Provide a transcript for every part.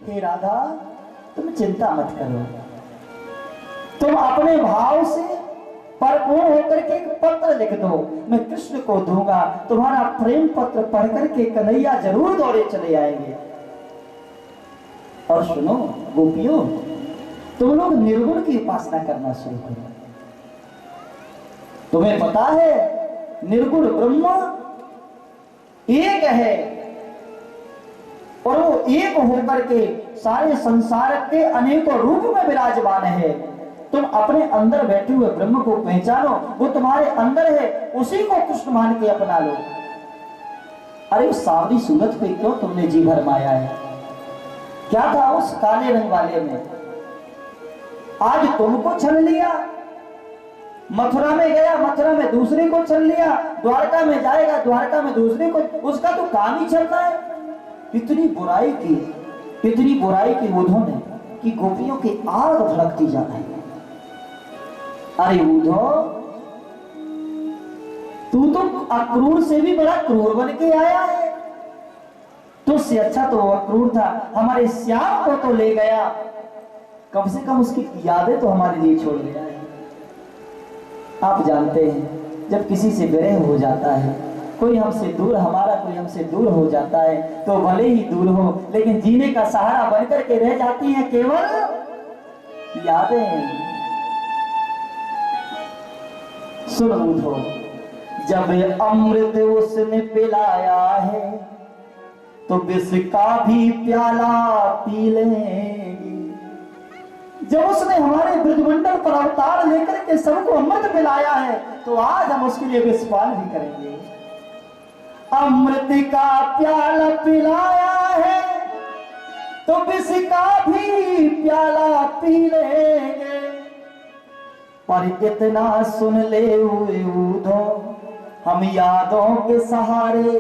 हे राधा, तुम चिंता मत करो, तुम अपने भाव से परिपूर्ण होकर के एक पत्र लिख दो, मैं कृष्ण को दूंगा, तुम्हारा प्रेम पत्र पढ़ करके कन्हैया जरूर दौड़े चले आएंगे। और सुनो गोपियों, तुम लोग निर्गुण की उपासना करना शुरू करो। तुम्हें पता है निर्गुण ब्रह्म एक है, और वो एक होकर के सारे संसार के अनेकों रूप में विराजमान है। तुम अपने अंदर बैठे हुए ब्रह्म को पहचानो, वो तुम्हारे अंदर है, उसी को कृष्ण मान के अपना लो। अरे उस सांवली सूरत पे क्यों तुमने जी भरमाया है? क्या था उस काले रंग वाले में? आज तुमको छल लिया, मथुरा में गया, मथुरा में दूसरे को छल लिया, द्वारका में जाएगा, द्वारका में दूसरे को, उसका तो काम ही चलना है। इतनी बुराई की उन्होंने कि गोपियों की आग भड़कती जा रही है। अरे उद्धव, तू तो अक्रूर से भी बड़ा क्रूर बन के आया है। तुझसे अच्छा तो वो अक्रूर था, हमारे श्याम को तो ले गया, कम से कम उसकी यादें तो हमारे लिए छोड़ गया है। आप जानते हैं जब किसी से विरह हो जाता है, कोई हमसे दूर, हमारा कोई हमसे दूर हो जाता है, तो भले ही दूर हो लेकिन जीने का सहारा बनकर के रह जाती है केवल यादें। सुन उठो, जब अमृत उसने पिलाया है तो विष का भी प्याला पी लेंगे। जब उसने हमारे ब्रजमंडल पर अवतार लेकर के सबको अमृत पिलाया है तो आज हम उसके लिए विषपान भी करेंगे। अमृत का प्याला पिलाया है तो विष का भी प्याला पी लेंगे। पर इतना सुन ले हुए उद्धव, हम यादों के सहारे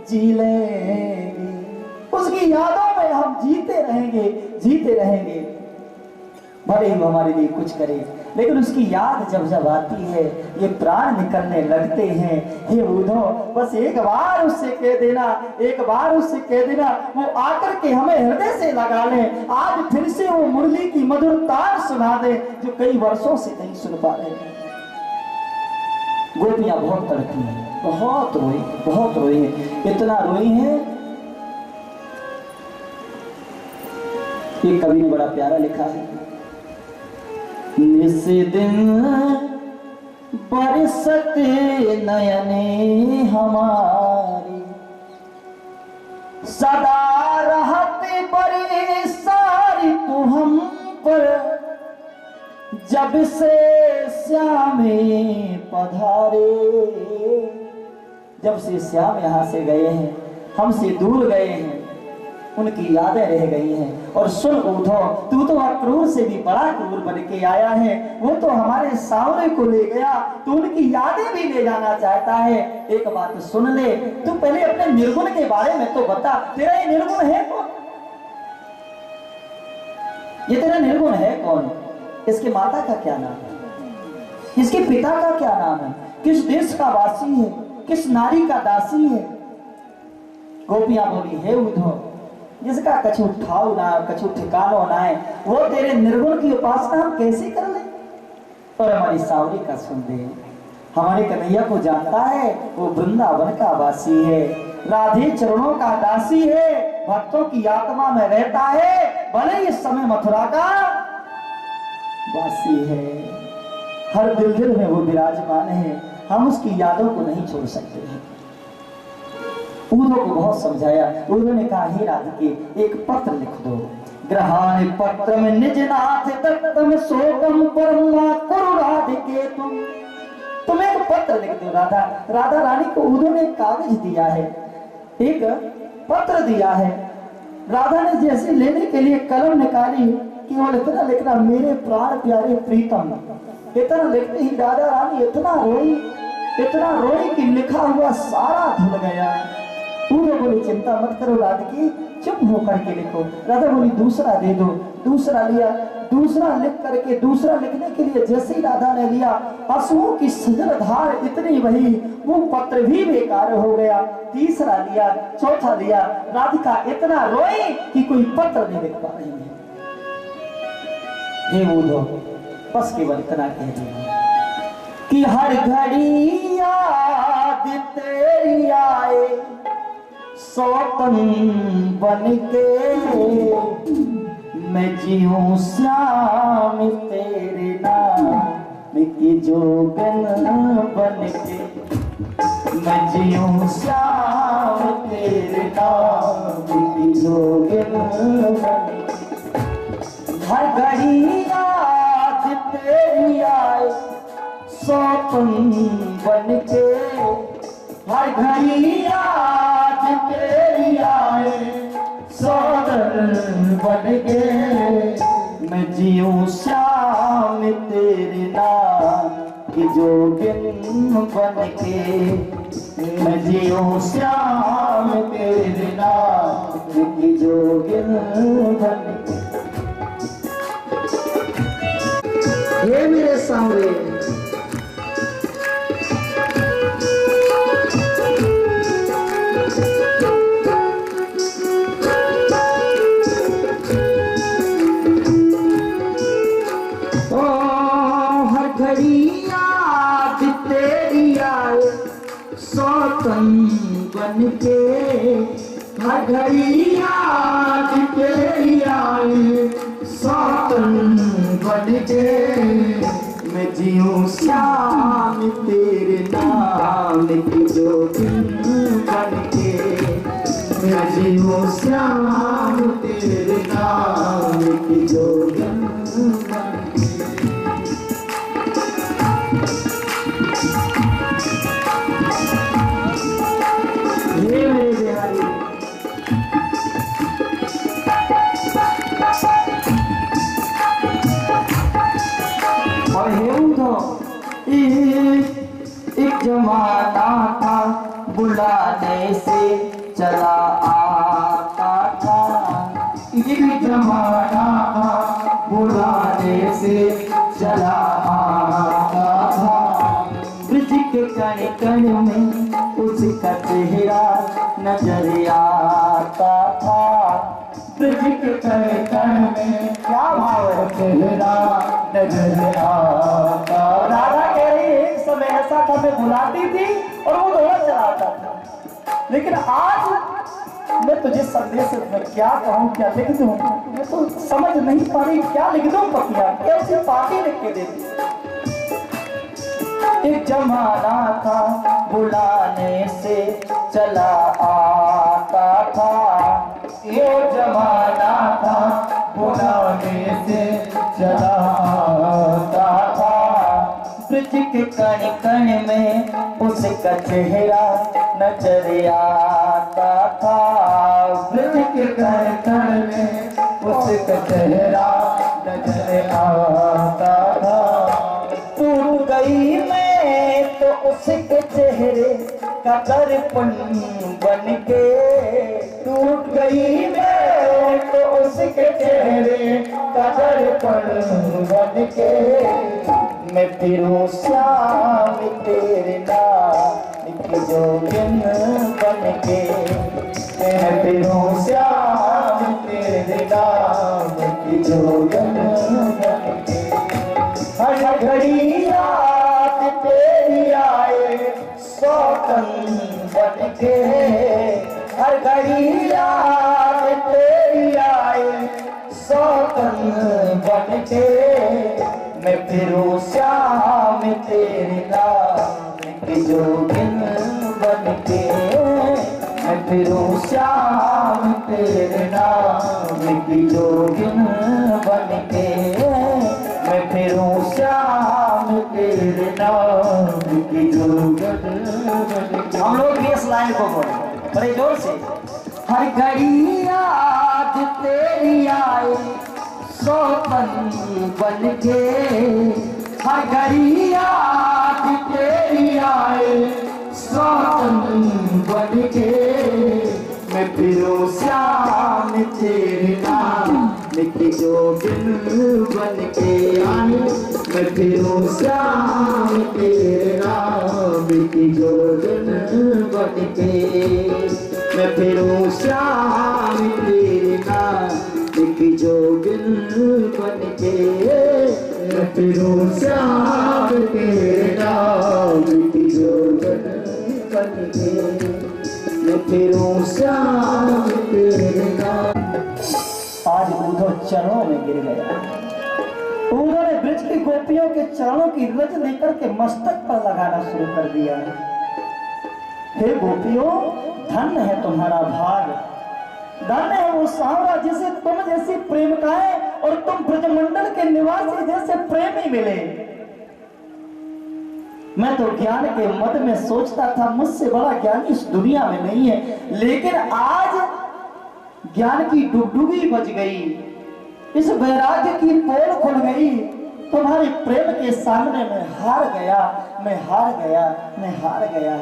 जी लेंगे। उसकी यादों में हम जीते रहेंगे। भले ही हमारे लिए कुछ करे, लेकिन उसकी याद जब जब आती है ये प्राण निकलने लगते हैं। हे उद्धव, बस एक बार उससे कह देना, वो आकर के हमें हृदय से लगा ले। आज फिर से वो मुरली की मधुर तार सुना दे जो कई वर्षों से नहीं सुन पा रहे हैं। गोपियां बहुत तड़पी हैं, बहुत रोई है, इतना रोई है। एक कवि ने बड़ा प्यारा लिखा है, निस दिन बरसते नयने हमारी, सदा रहते बरसारी तू हम पर, जब से श्यामे पधारे। जब से श्याम यहाँ से गए हैं, हमसे दूर गए हैं, उनकी यादें रह गई हैं। और सुन उद्धव, तू तो अक्रूर से भी बड़ा क्रूर बन के आया है। वो तो हमारे सांवरे को ले गया, तू उनकी यादें भी ले जाना चाहता है। एक बात सुन ले, तू पहले अपने निर्गुण के बारे में तो बता, तेरा ये निर्गुण है कौन? ये तेरा निर्गुण है कौन? इसके माता का क्या नाम है? इसके पिता का क्या नाम है? किस देश का वासी है? किस नारी का दासी है? गोपियां बोली, हे उद्धव, जिसका कछु ठाव ना, कछु ठिकानो ना है, वो तेरे निर्गुण की उपासना हम कैसे कर ले? और हमारी सावरी का सुन दे, हमारे कन्हैया को जानता है, वो वृंदावन का वासी है, राधे चरणों का दासी है, भक्तों की आत्मा में रहता है, भले इस समय मथुरा का वासी है। हर दिल में वो विराजमान है, हम उसकी यादों को नहीं छोड़ सकते हैं। उद्धव को बहुत समझाया। उद्धव ने कहा, हे राधिके, एक पत्र लिख दो। ग्रहाण पत्र में निज नाथ दत्तम शोकम परमा कुरु राधिके, तुम एक पत्र लिख दो। राधा रानी को उद्धव ने कागज दिया है, एक पत्र दिया है। राधा ने जैसे लेने के लिए कलम निकाली, केवल इतना लिखना, मेरे प्राण प्यारे प्रीतम। इतना लिखते ही राधा रानी इतना रोई कि लिखा हुआ सारा धुल गया। उद्धव बोले, चिंता मत करो राधिके, चुप होकर के लिखो। राधा बोली दूसरा दे दो। दूसरा लिया, दूसरा लिख करके, दूसरा लिखने के लिए जैसे ही राधा ने लिया, आंसुओं की सजलधार इतनी बही, वो पत्र भी बेकार हो गया। तीसरा लिया, चौथा लिया, राधिका इतना रोई कि कोई पत्र नहीं लिख पा रही है। हे उद्धव, बस केवल इतना कह दिया कि हर घड़ी याद तेरी आए, सौतन बन के मैं जीऊं श्याम तेरे नाम की जोगन बन के, मैं जीऊं श्याम तेरे नाम की जोगन बन के। हर घड़ी याद तेरी आए, सौतन बन के, हर घड़ी याद तेरी आए, सौतन बन के, मैं जीऊं श्याम तेरे नाम की जोगिन बन के, मैं जीऊं श्याम तेरे नाम की जोगिन बन के। ये मेरे सामने सौतन बन के, हर घड़ी याद तेरी आए, सौतन बन के, मैं जीऊं श्याम तेरे नाम की जोगिन बन के, मैं जीऊं श्याम तेरे नाम की जोगिन बन के। और एक जमाना था, बुलाने से चला आता था। एक जमाना था, बुलाने से चला आता था। ब्रिज के कण कण में उसका चेहरा नजर आता था। ब्रिज के कण कण में क्या भाव है, चेहरा नजर आता। राधा कह रही एक समय ऐसा था, मैं बुलाती थी और वो दौड़ा चलाता था, लेकिन आज मैं तुझे संदेश में क्या कहूँ, क्या लिख दूँ, मैं तो समझ नहीं पा रही क्या लिख दूँ। पतिया कैसे पार्टी लिख के देती। एक जमाना था, बुलाने से चला आता था। ये जमाना था, बुलाने से चला आता था। ब्रिज के कण कण में उसका चेहरा नजर आता था। ब्रिज के कण कण में उसका चेहरा नजर आता था। टूट गई मैं तो उसके चेहरे का दर्पण बन के, टूट गई मैं तो उसके चेहरे का दर्पण बन के, मैं फिरूं श्याम तेरे नाम की जोगिन बन के, मैं फिरूं श्याम तेरे नाम की जोगिन बन के। हर घड़ी याद तेरी आए, सौतन बन के, हर घड़ी याद तेरी आए, सौतन बन के, मैं फिरूं श्याम तेरे नाम की जोगिन बन के, मैं फिरूं श्याम तेरे नाम की जोगिन बन के, मैं फिरूं श्याम तेरे नाम की जोगिन बन के। हम लोग भी इस लाइन को बोले बड़े जोर से। हर घड़ी याद तेरी आए, सौतन बन के, हर घड़ी याद तेरी आए, सौतन बन के, मैं फिरूं श्याम तेरे नाम की जोगिन बन के आई। मैं फिरूं श्याम तेरे नाम की जोगिन बन के। मैं फिरूं श्याम तेरे नाम की जोगिन बन के। मैं फिरूं श्याम तेरे नाम की जोगिन बन के। मैं फिरूं श्याम तेरे नाम। आज उद्धव चरणों में गिर गया। उद्धव ने ब्रज की गोपियों के चरणों की रज लेकर के मस्तक पर लगाना शुरू कर दिया। हे गोपियों, धन्य है तुम्हारा भाग, धन्य है वो सांवरा जिसे तुम जैसी प्रेमिकाएं और तुम ब्रजमंडल के निवासी जैसे प्रेमी मिले। मैं तो ज्ञान के मद में सोचता था मुझसे बड़ा ज्ञानी इस दुनिया में नहीं है, लेकिन आज ज्ञान की डुगडुगी बज गई, इस वैराग्य की पोल खुल गई। तुम्हारे प्रेम के सामने मैं हार गया, मैं हार गया, मैं हार गया।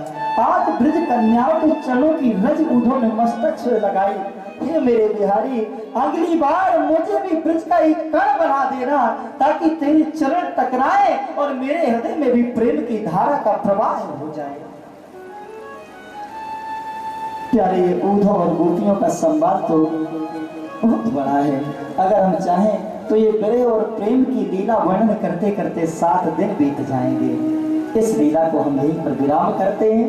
आज ब्रज कन्याओं के चरणों की रज उद्धव ने मस्तक से लगाई। हे मेरे बिहारी, अगली बार मुझे भी ब्रज का एक कण बना देना, ताकि तेरे चरण टकराए और मेरे हृदय में भी प्रेम की धारा का प्रवाह हो जाए। प्यारे उद्धव और गोपियों का संवाद तो बहुत बड़ा है। अगर हम चाहें तो ये विरह और प्रेम की लीला वर्णन करते करते 7 दिन बीत जाएंगे। इस लीला को हम यहीं पर विराम करते हैं।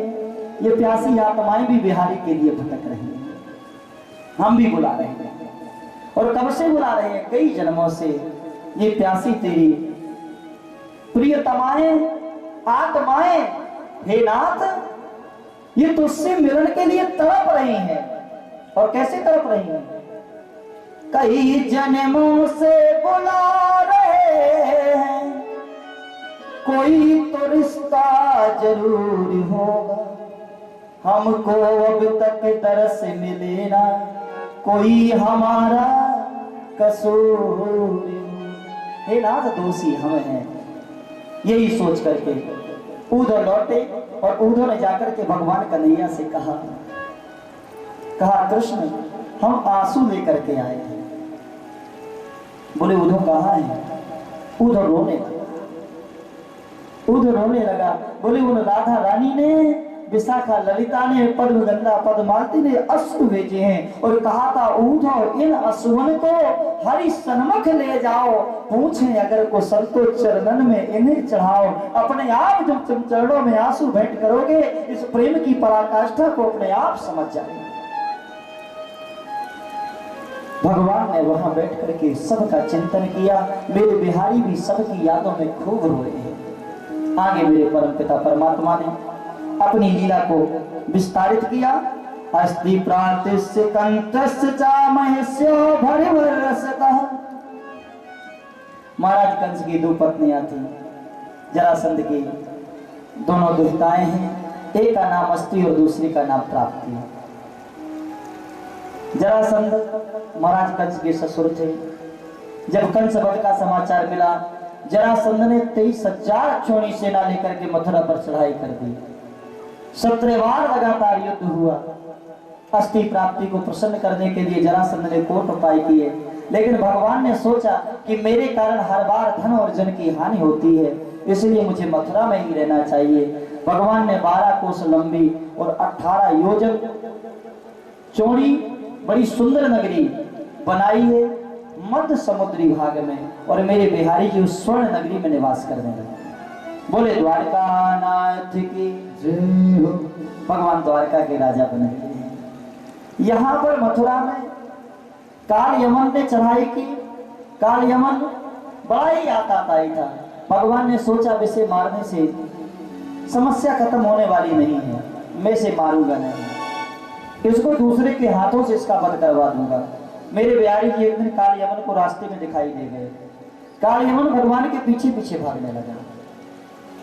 ये प्यासी आत्माएं भी बिहारी के लिए भटक रही हैं, हम भी बुला रहे हैं, और कब से बुला रहे हैं? कई जन्मों से। ये प्यासी तेरी प्रियतमाएं आत्माएं, हे नाथ, ये तुझसे मिलन के लिए तड़प रही हैं। और कैसे तड़प रही हैं? कई जन्मों से बुला रहे हैं, कोई तो रिश्ता जरूर होगा, हमको अब तक दरस मिले ना, कोई हमारा कसूर। हे नाथ, दोषी हम हैं। यही सोच करके उद्धव लौटे और उद्धव ने जाकर के भगवान कन्हैया से कहा, कृष्ण, हम आंसू लेकर के आए हैं। बोले उद्धव कहाँ है? उद्धव रोने लगा। बोले उन राधा रानी ने, विशाखा ललिता ने, पद्मगंधा पद्मावती ने अश्रु भेजे हैं और कहा था उद्धव इन अश्रुओं को हरि सन्मुख ले जाओ, पूछें अगर को संतो चरणन में इन्हें चढ़ाओ। अपने आप जब तुम चरणों में आंसू भेंट करोगे, इस प्रेम की पराकाष्ठा को अपने आप समझ जाओगे। भगवान ने वहां बैठ करके सबका चिंतन किया। मेरे बिहारी भी सबकी यादों में खूब रोए हैं। आगे मेरे परमपिता परमात्मा ने अपनी लीला को विस्तारित किया। अस्ति प्रातिस्य कंठस्य चामहस्यो भरिवर्षतः। महाराज कंस की 2 पत्नियां थी, जरासंध की दोनों दुहिताएं हैं। एक का नाम अस्ति और दूसरी का नाम प्राप्ति। जरासंध महाराज कंस के ससुर थे। जब कंस वध का समाचार मिला, जरासंध ने 23,000 छोड़ी सेना लेकर के मथुरा पर चढ़ाई कर दी। 17 बार लगातार युद्ध हुआ। अस्ति प्राप्ति को प्रसन्न करने के लिए जरासंध ने कोट उपाय किए, लेकिन भगवान ने सोचा कि मेरे कारण हर बार धन और जन की हानि होती है, इसलिए मुझे मथुरा में ही रहना चाहिए। भगवान ने 12 कोस लंबी और 18 योजन चौड़ी बड़ी सुंदर नगरी बनाई है मध्य समुद्री भाग में, और मेरे बिहारी जी उस स्वर्ण नगरी में निवास कर रहे हैं। बोले द्वारका नाथ की जय हो। भगवान द्वारका के राजा बने। यहाँ पर मथुरा में काल यमन ने चढ़ाई की। काल यमन बड़ा ही आताताई था। भगवान ने सोचा इसे मारने से समस्या खत्म होने वाली नहीं है, मैं इसे मारूंगा नहीं, इसको दूसरे के हाथों से इसका वध करवा दूंगा। मेरे बिहारी जी एक दिन काल यमन को रास्ते में दिखाई दे गए। काल यमन भगवान के पीछे पीछे भागने लगा।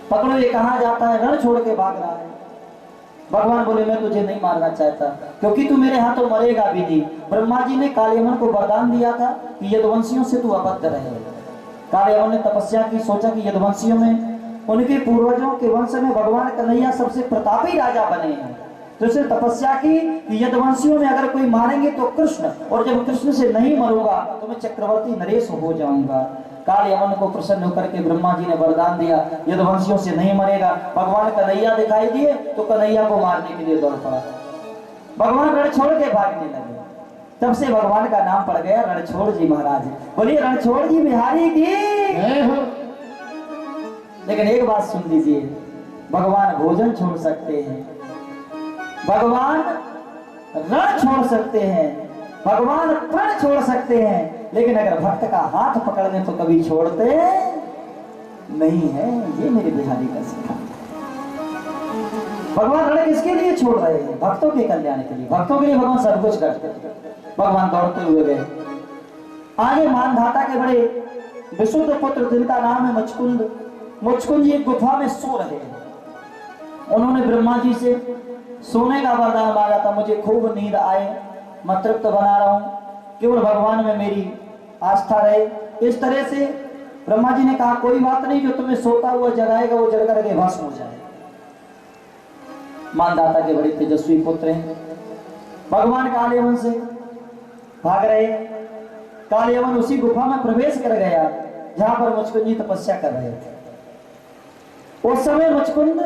पकड़ो ये कहाँ जाता है? रण छोड़ के भाग रहा है। भगवान बोले मैं तुझे नहीं मारना चाहता, क्योंकि तू मेरे हाथों मरेगा भी नहीं। ब्रह्मा जी ने काल यमन को वरदान दिया था कि यदुवंशियों से तू अबद्ध रहे। काल यमन ने तपस्या की, सोचा कि यदुवंशियों में उनके पूर्वजों के वंश में भगवान कन्हैया सबसे प्रतापी राजा बने हैं, तो उसने तपस्या की कि यदुवंशियों में अगर कोई मारेंगे तो कृष्ण, और जब कृष्ण से नहीं मरूंगा तो मैं चक्रवर्ती नरेश हो जाऊंगा। काल यमन को प्रसन्न होकर के ब्रह्मा जी ने वरदान दिया, यदुवंशियों से नहीं मरेगा। भगवान कन्हैया दिखाई दिए तो कन्हैया को मारने के लिए दौड़ पड़ा। भगवान रण छोड़ के भागने लगे। तब से भगवान का नाम पड़ गया रणछोड़ जी महाराज। बोलिए रणछोड़ जी बिहारी की। लेकिन एक बात सुन लीजिए, भगवान भोजन छोड़ सकते हैं, भगवान रण छोड़ सकते हैं, भगवान प्रण छोड़ सकते हैं, लेकिन अगर भक्त का हाथ पकड़ लें तो कभी छोड़ते नहीं है। ये मेरे बिहारी का सिद्धांत। भगवान रण किसके लिए छोड़ रहे हैं? भक्तों के कल्याण के लिए। भक्तों के लिए भगवान सब कुछ करते हैं। भगवान दौड़ते हुए गए आगे। मानधाता के बड़े विशुद्ध पुत्र जिनका नाम है मुचकुंद, मुचकुंद जी एक गुफा में सो रहे हैं। उन्होंने ब्रह्मा जी से सोने का वरदान मांगा था, मुझे खूब नींद आए, मैं तृप्त बना रहा हूं, केवल भगवान में मेरी आस्था रहे। इस तरह से ब्रह्मा जी ने कहा कोई बात नहीं, जो तुम्हें सोता हुआ जगाएगा वो जल करके भस्म हो जाए। मानदाता के बड़े तेजस्वी पुत्र हैं। भगवान कालयवन से भाग रहे। कालयवन उसी गुफा में प्रवेश कर गया जहां पर मुचकुंद जी तपस्या कर रहे थे। उस समय मुचकुंद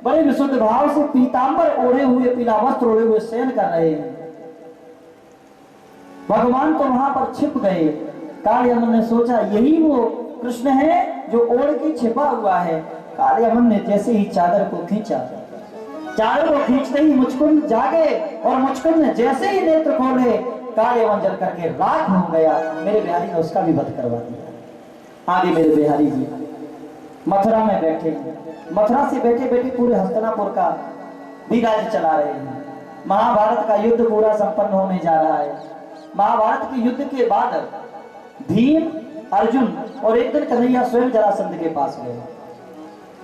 बड़े विशुद्ध भाव से पीतांबर ओढ़े हुए, पीला वस्त्र ओढ़े हुए शयन कर रहे हैं। भगवान तो वहां पर छिप गए। कालयवन ने सोचा यही वो कृष्ण है जो ओढ़ के छिपा हुआ है। कालयवन ने जैसे ही चादर को खींचा, चादर को खींचते ही मुचकुंद जागे, और मुचकुंद ने जैसे ही नेत्र खोले कालयवन जल करके राख हो गया। मेरे बिहारी ने उसका भी वध करवा दिया। आगे मेरे बिहारी जी मथुरा में बैठे, मथुरा से बैठे बैठे पूरे हस्तिनापुर का भी राज्य चला रहे हैं। महाभारत का युद्ध पूरा संपन्न होने जा रहा है। महाभारत के युद्ध के बाद भीम, अर्जुन और एक दिन कन्हैया स्वयं जरासंध के पास गए।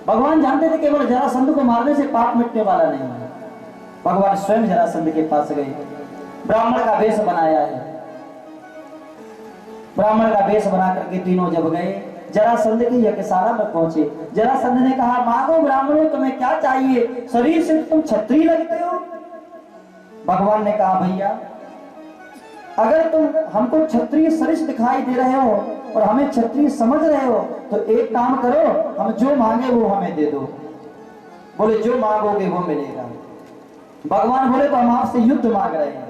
भगवान जानते थे केवल जरासंध को मारने से पाप मिटने वाला नहीं है। भगवान स्वयं जरासंध के पास गए, ब्राह्मण का वेश बनाया है। ब्राह्मण का वेश बना करके तीनों जब गए जरासंध की यज्ञशाला में पहुंचे। जरासंध ने कहा मांगो ब्राह्मणों, तुम्हें क्या चाहिए? शरीर से तुम क्षत्रिय लगते हो। भगवान ने कहा भैया अगर तुम हमको क्षत्रिय सरिष दिखाई दे रहे हो और हमें क्षत्रिय समझ रहे हो तो एक काम करो, हम जो मांगे वो हमें दे दो। बोले जो मांगोगे वो मिलेगा। भगवान बोले तो हम आपसे युद्ध मांग रहे हैं,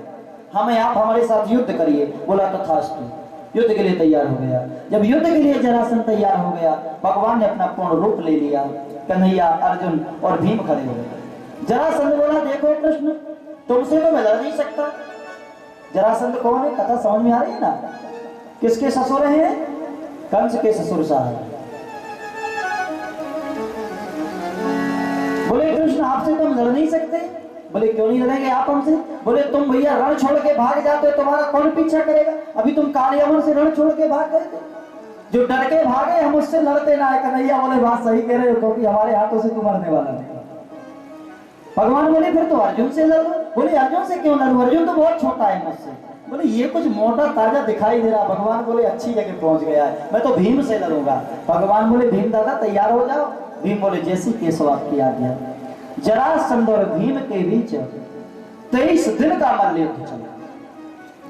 हमें आप हमारे साथ युद्ध करिए। बोला तथास्तु, युद्ध के लिए तैयार हो गया। जब युद्ध के लिए जरासंध तैयार हो गया, भगवान ने अपना पूर्ण रूप ले लिया। कन्हैया, अर्जुन और भीम खड़े हो गए। जरासंध बोला देखो कृष्ण, तुमसे तो मैं लड़ नहीं सकता। जरासंध कौन है? कथा समझ में आ रही है ना? किसके ससुर हैं? कंस के ससुर साहब। बोले कृष्ण आपसे तो हम लड़ नहीं सकते। बोले क्यों नहीं लड़ेंगे आप हमसे? बोले तुम भैया रण छोड़ के भाग जाते हो, तुम्हारा कौन पीछा करेगा? अभी तुम कालयवन से रण छोड़ के भाग गए थे, जो डर के भागे हम उससे लड़ते ना है। कन्हैया बोले बात सही कह रहे हो, क्योंकि हमारे हाथों से तुम मरने वाला नहीं। भगवान बोले फिर तो अर्जुन से लड़ो। बोले अर्जुन से क्यों लड़ूं? अर्जुन तो बहुत छोटा है मुझसे। बोले ये कुछ मोटा ताजा दिखाई दे रहा। भगवान बोले अच्छी जगह पहुंच गया है, मैं तो भीम से लड़ूंगा। भगवान बोले भीम दादा तैयार हो जाओ। भीम बोले जैसी केशव आपकी आज्ञा। जरासंध और भीम के बीच 23 दिन का मल्लयुद्ध चला।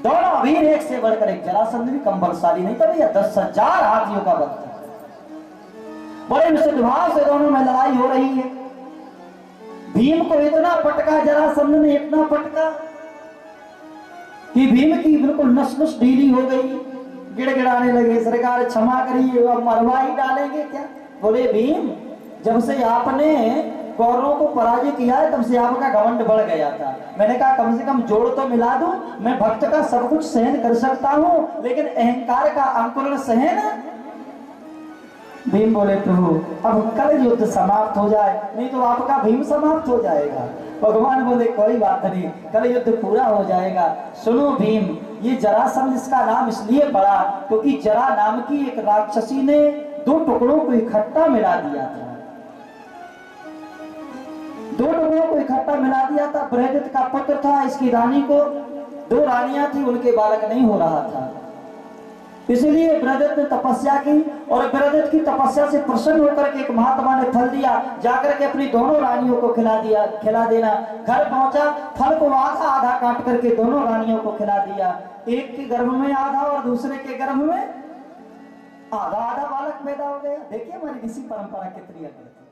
दोनों वीर एक से बढ़कर एक। जरासंध भी कम बलशाली नहीं था भैया, 10,000 हाथियों का बल था। बड़े विशुद्ध भाव से दोनों में लड़ाई हो रही है। भीम को इतना पटका जरासंध ने, इतना पटका कि भीम की बिल्कुल नस नस ढीली हो गई, गिड़गिड़ाने लगे। सरकार क्षमा करिए, अब मरवा ही डालेंगे क्या? बोले भीम जब से आपने कौरवों को पराजय किया है तब से आपका घमंड बढ़ गया था। मैंने कहा कम से कम जोड़ तो मिला दूं, मैं भक्त का सब कुछ सहन कर सकता हूं, लेकिन अहंकार का अंकुरण सहन। भीम बोले प्रभु अब कल युद्ध समाप्त हो जाए, नहीं तो आपका भीम समाप्त हो जाएगा। भगवान बोले कोई बात नहीं, कल युद्ध पूरा हो जाएगा। सुनो भीम, ये जरासंध इसका नाम इसलिए पड़ा क्योंकि जरा नाम की एक राक्षसी ने 2 टुकड़ों को इकट्ठा मिला दिया था। 2 टुकड़ों को इकट्ठा मिला दिया था। बृहदित का पुत्र था, इसकी रानी को 2 रानियां थी, उनके बालक नहीं हो रहा था। इसलिए ब्रहदत्त ने तपस्या की और ब्रहदत्त की तपस्या से प्रसन्न होकर के एक महात्मा ने फल दिया, जाकर के अपनी दोनों रानियों को खिला देना। घर पहुंचा, फल को आधा आधा काट करके दोनों रानियों को खिला दिया। एक के गर्भ में आधा और दूसरे के गर्भ में आधा आधा बालक पैदा हो गया। देखिए हमारी ऋषि परंपरा कितनी अग्रत है।